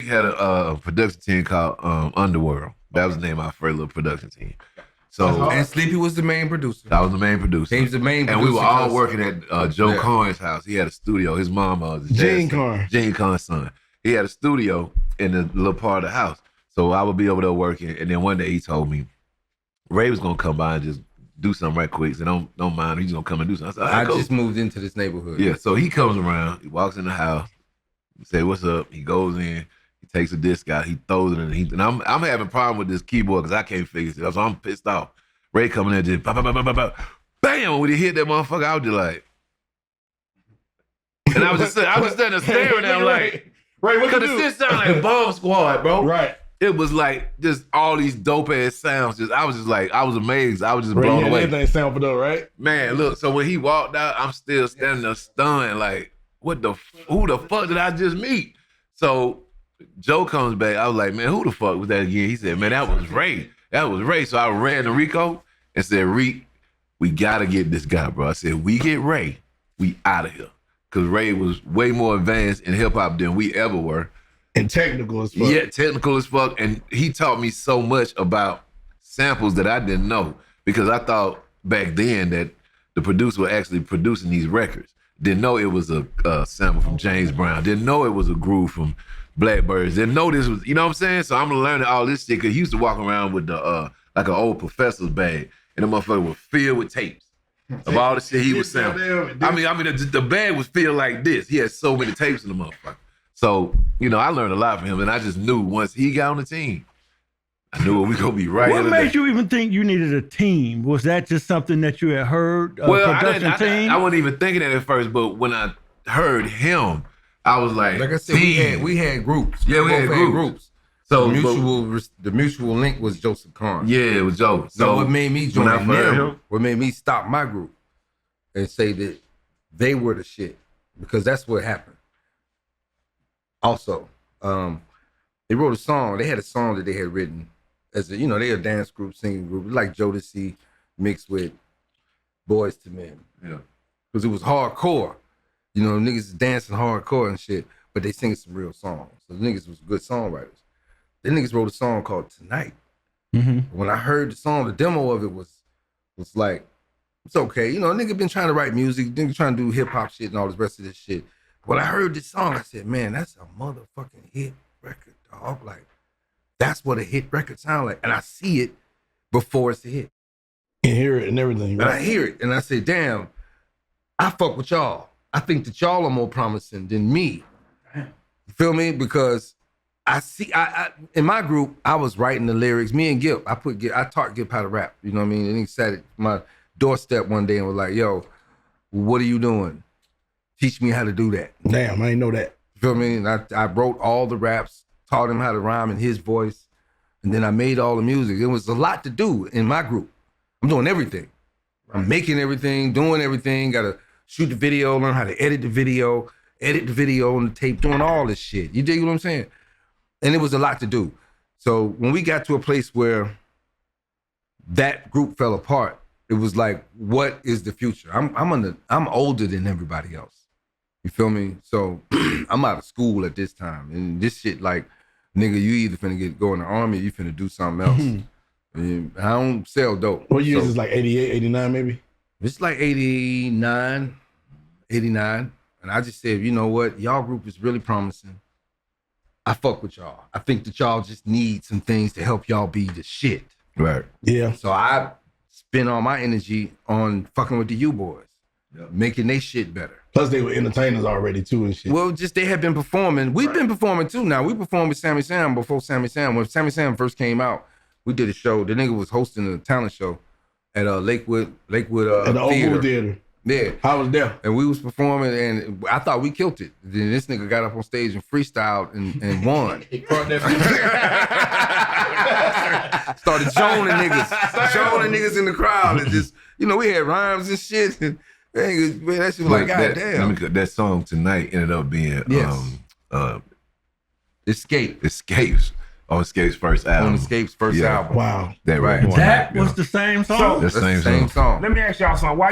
had a production team called Underworld. That was the name of our first little production team. So and Sleepy was the main producer. I was the main producer. He was the main producer. And we were all working at Joe Karn's house. He had a studio. His mom was Gene Karn. Gene Karn's son. He had a studio in the little part of the house. So I would be over there working. And then one day he told me, Ray was going to come by and just do something right quick. So don't mind. He's going to come and do something. I said, just moved into this neighborhood. Yeah. So he comes around. He walks in the house. He say, what's up? He goes in. He takes a disc out. He throws it in. And I'm having a problem with this keyboard because I can't figure it out. So I'm pissed off. Ray coming in just bam, when he hit that motherfucker, I was just like, and I was just standing there staring at him like, Ray, what you do? Because it sounded like Bomb Squad, bro. Right. It was like just all these dope ass sounds. I was amazed. I was just blown away. Everything sampled up, right? Man, look. So when he walked out, I'm still standing there stunned, like, who the fuck did I just meet? So Joe comes back. I was like, man, who the fuck was that again? He said, man, that was Ray. That was Ray. So I ran to Rico and said, Reek, we gotta get this guy, bro. I said, we get Ray, we out of here. Cause Ray was way more advanced in hip hop than we ever were. And technical as fuck. Yeah, technical as fuck. And he taught me so much about samples that I didn't know. Because I thought back then that the producer was actually producing these records. Didn't know it was a sample from James Brown. Didn't know it was a groove from Blackbirds. Didn't know this was, you know what I'm saying? So I'm learning all this shit because he used to walk around with the like an old professor's bag, and the motherfucker was filled with tapes of all the shit he was sampling. I mean, the bag was filled like this. He had so many tapes in the motherfucker. So, you know, I learned a lot from him, and I just knew once he got on the team, I knew we gonna be right. What made you even think you needed a team? Was that just something that you had heard? I wasn't even thinking that at first, but when I heard him, I was like I said, we had groups. Yeah, we had groups. So the mutual link was Joseph Karn. Yeah, it was Joe. So what made me join them? What made me stop my group and say that they were the shit, because that's what happened. Also, they wrote a song. They had a song that they had written as they a dance group, singing group, like Jodeci mixed with Boys to Men. Yeah, because it was hardcore. You know, niggas is dancing hardcore and shit, but they singing some real songs. So the niggas was good songwriters. The niggas wrote a song called Tonight. Mm-hmm. When I heard the song, the demo of it was like, it's okay. You know, a nigga been trying to write music, nigga trying to do hip hop shit and all this rest of this shit. When I heard this song, I said, man, that's a motherfucking hit record, dog. Like, that's what a hit record sound like. And I see it before it's a hit. You hear it and everything, right? And I hear it and I say, damn, I fuck with y'all. I think that y'all are more promising than me. You feel me? Because I see, I in my group, I was writing the lyrics. Me and Gip, I taught Gip how to rap. You know what I mean? And he sat at my doorstep one day and was like, yo, what are you doing? Teach me how to do that. Damn, I ain't know that. You feel me? And I wrote all the raps, taught him how to rhyme in his voice, and then I made all the music. It was a lot to do in my group. I'm doing everything. I'm making everything, doing everything, gotta shoot the video, learn how to edit the video on the tape, doing all this shit. You dig what I'm saying? And it was a lot to do. So when we got to a place where that group fell apart, it was like, what is the future? I'm older than everybody else. You feel me? So I'm out of school at this time. And this shit like, nigga, you either finna go in the army or you finna do something else. And I don't sell dope. What years is like 88, 89 maybe? It's like 89. And I just said, you know what? Y'all group is really promising. I fuck with y'all. I think that y'all just need some things to help y'all be the shit. Right. Yeah. So I spend all my energy on fucking with the U-Boys, making they shit better. Plus they were entertainers already too and shit. Well, just they have been performing. We've been performing too now. We performed with Sammy Sam before Sammy Sam. When Sammy Sam first came out, we did a show. The nigga was hosting a talent show at Lakewood at the old movie theater. Yeah. I was there. And we was performing and I thought we killed it. Then this nigga got up on stage and freestyled and won. Started joning niggas in the crowd and just, you know, we had rhymes and shit. And man, that shit was like, goddamn. That song Tonight ended up being Escapes. On Escape's first album. On Escape's first album. Wow. That right. That was the same song? That's the same song. Let me ask y'all something. Why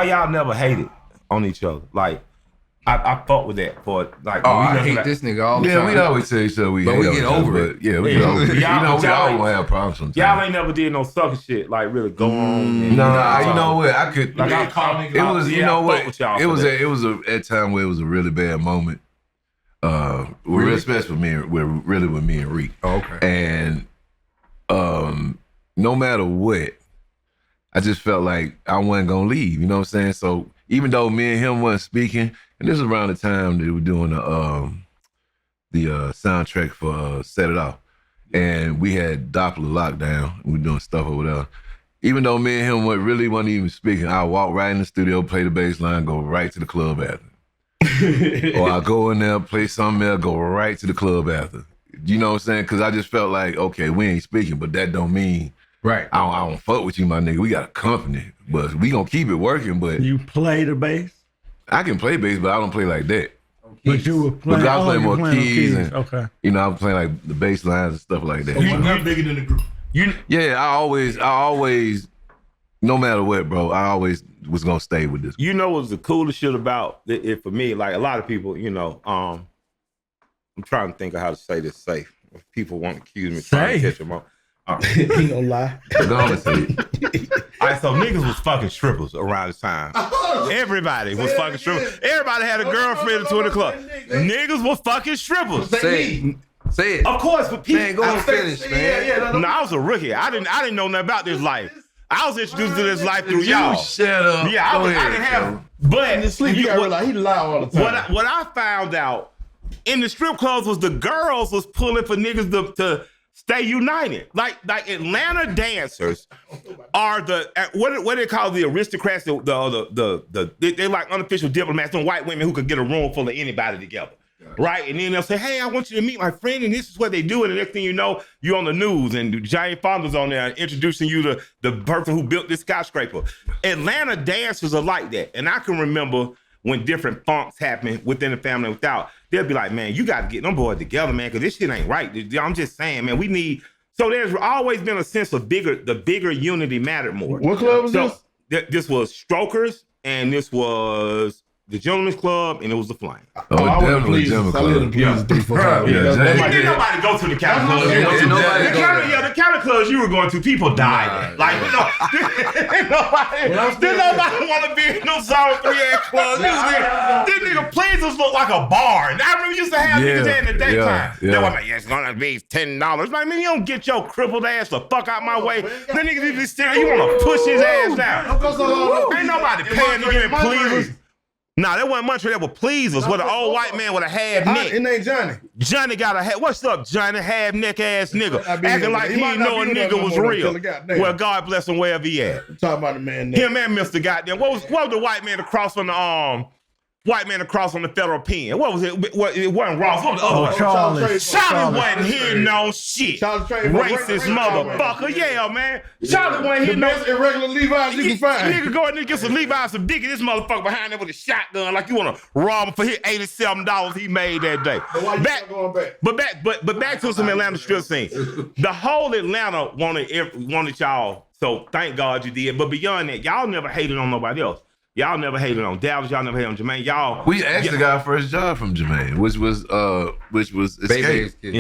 y'all never hated on each other? Like, I fought with that for like. Oh, I hate this nigga all the time. Yeah, we always say each other we get over it. Yeah, we get over it. You know, we all gonna have problems sometimes. Y'all ain't never did no sucker shit like really go on. Nah, you know what? I could. Like I call niggas. It was, you know what? It was a a time where it was a really bad moment. Especially with me and Reek. Oh, okay. And no matter what, I just felt like I wasn't gonna leave. You know what I'm saying? So even though me and him wasn't speaking, and this was around the time that we were doing the soundtrack for Set It Off, and we had Doppler lockdown. And we were doing stuff over there. Even though me and him really wasn't even speaking, I walk right in the studio, play the bass line, go right to the club after. Or I go in there, play something else, go right to the club after. You know what I'm saying? Because I just felt like, okay, we ain't speaking, but that don't mean right. I don't fuck with you, my nigga. We got a company, but we gonna keep it working. But you play the bass? I can play bass, but I don't play like that. But you were playing. But I play more keys, and okay. You know, I'm playing like the bass lines and stuff like that. So you're not bigger than the group. Yeah, I always, no matter what, bro, I always was gonna stay with this. You know what's the coolest shit about it for me? Like a lot of people, you know, I'm trying to think of how to say this safe. If people won't accuse me trying to catch them up. He don't lie. Don't say it. All right, so niggas was fucking strippers around this time. Everybody was fucking strippers. Everybody had a girlfriend at 2 o'clock. Niggas were fucking strippers. Say it. Of course, but people. Man, go and finish, man. No, I was a rookie. I didn't know nothing about this life. I was introduced to this life through y'all. Shut up. Yeah, I didn't have. But In his sleep, you gotta realize he lie all the time. what I found out in the strip clubs was the girls was pulling for niggas to stay united. Like Atlanta dancers are the what they call the aristocrats. They're like unofficial diplomats, some white women who could get a room full of anybody together. Right? And then they'll say, hey, I want you to meet my friend, and this is what they do. And the next thing you know, you're on the news, and Jane Fonda's on there introducing you to the person who built this skyscraper. Atlanta dancers are like that. And I can remember when different funks happen within the family and without, they'll be like, man, you got to get them boys together, man, because this shit ain't right. I'm just saying, man, we need... So there's always been a sense of the bigger unity mattered more. What club was this? This was Strokers, and this was the Gentleman's Club, and it was the Flame. Oh, definitely Gentleman's Club. Didn't nobody go to the county club. The county clubs you were going to, people died. Like, you know, didn't nobody want to be in no Zone 3 club. This nigga Pleasers look like a bar. And I remember we used to have niggas there in the daytime. They were like, yeah, it's gonna be $10. Like, man, you don't get your crippled ass the fuck out my way. Then niggas be staring, you want to push his ass down. Ain't nobody paying to get in Pleasers. Nah, that wasn't Montreal, that was Pleasers with an old white man with a half neck. It ain't Johnny. Johnny got a half. What's up, Johnny? Half neck ass nigga. Acting like he didn't know a nigga was real. Well, God bless him wherever he at. I'm talking about the man. Him and Mr. Goddamn. What was the white man across from the white man across on the federal pen? What was it? It wasn't Ross. What was the other one? Charlie wasn't hitting no shit. Racist motherfucker. Yeah, man. Charlie wasn't hitting no irregular Levi's you can find. Nigga go ahead and get some Levi's, some dick in this motherfucker behind there with a shotgun like you want to rob him for his $87 he made that day. But back to some Atlanta strip scene. The whole Atlanta wanted y'all, so thank God you did. But beyond that, y'all never hated on nobody else. Y'all never hated on Dallas. Y'all never hated on Jermaine. We actually got our first job from Jermaine, which was Baby Escape.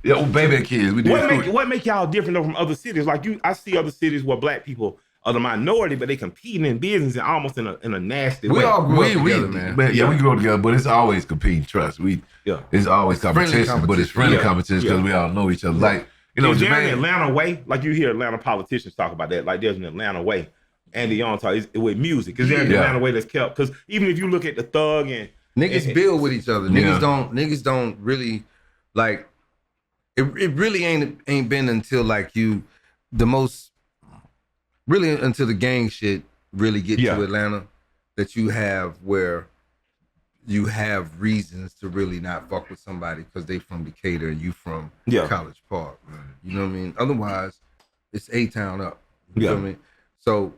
Yeah, Baby and Kids. We did. What make y'all different though from other cities? Like I see other cities where black people are the minority, but they competing in business and almost in a nasty way. We all grew up together, man. We grew up together, but it's always competing. Trust it's always competition, but it's friendly competition because we all know each other. Like is there an Atlanta way? Like you hear Atlanta politicians talk about that. Like there's an Atlanta way. Andy Young talk with music. Is there an Atlanta way that's kept? Because even if you look at the Thug and niggas build with each other. Niggas don't really like. It really ain't been until like until the gang shit really get to Atlanta that you have where you have reasons to really not fuck with somebody because they from Decatur and you from College Park. You know what I mean? Otherwise, it's A-Town up. You know what I mean? So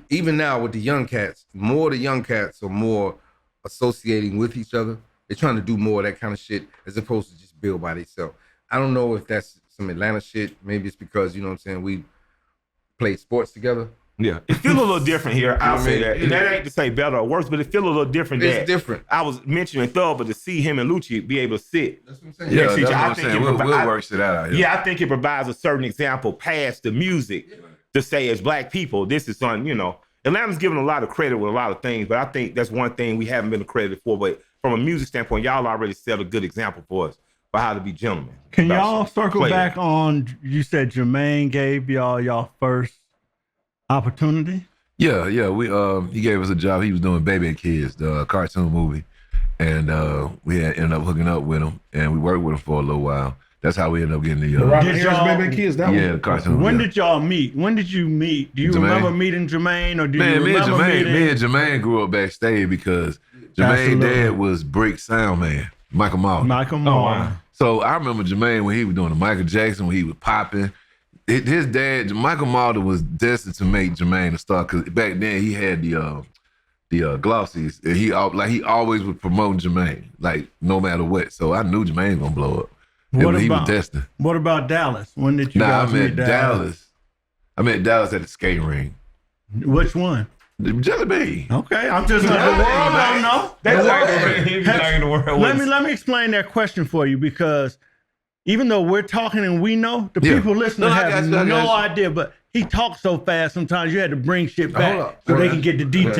even now with the young cats, more of the young cats are more associating with each other. They're trying to do more of that kind of shit as opposed to just build by themselves. I don't know if that's some Atlanta shit. Maybe it's because, you know what I'm saying, we played sports together. Yeah, it feels a little different here. I'll I say mean, that. And that ain't to say better or worse, but it feels a little different. It's different. I was mentioning Thug, but to see him and Lucci be able to sit. That's what I'm saying. Yeah, Next to that's each what other, I'm saying. We'll work shit out here. Yeah, I think it provides a certain example past the music to say as black people, this is on, Atlanta's given a lot of credit with a lot of things, but I think that's one thing we haven't been accredited for. But from a music standpoint, y'all already set a good example for us for how to be gentlemen. Can y'all circle back on, you said Jermaine gave y'all first opportunity? Yeah. We he gave us a job. He was doing Baby and Kids, the cartoon movie, and we ended up hooking up with him, and we worked with him for a little while. That's how we ended up getting the Robert Did Harris, y'all- Baby Kids. That yeah, one. the cartoon. When yeah. did y'all meet? When did you meet? Do you Jermaine. remember meeting Jermaine, or do you Man, me and remember meeting? Jermaine grew up backstage because Jermaine's Absolutely. dad was Brick Sound Man, Michael Malden. Michael Moore. So I remember Jermaine when he was doing the Michael Jackson, when he was popping. His dad, Michael Malden, was destined to make Jermaine a star because back then he had the glossies, and he always was promoting Jermaine, like no matter what. So I knew Jermaine was gonna blow up. He was destined. What about Dallas? When did you I guys meet met Dallas. I met Dallas at the skating ring. Which one? The Jelly Bean. Okay, I'm just the world don't know. That's Let me explain that question for you, because even though we're talking and we know, the Yeah. people listening No, I have got you, I got no you. idea. But he talks so fast sometimes you had to bring shit Hold back up. so they can get the details.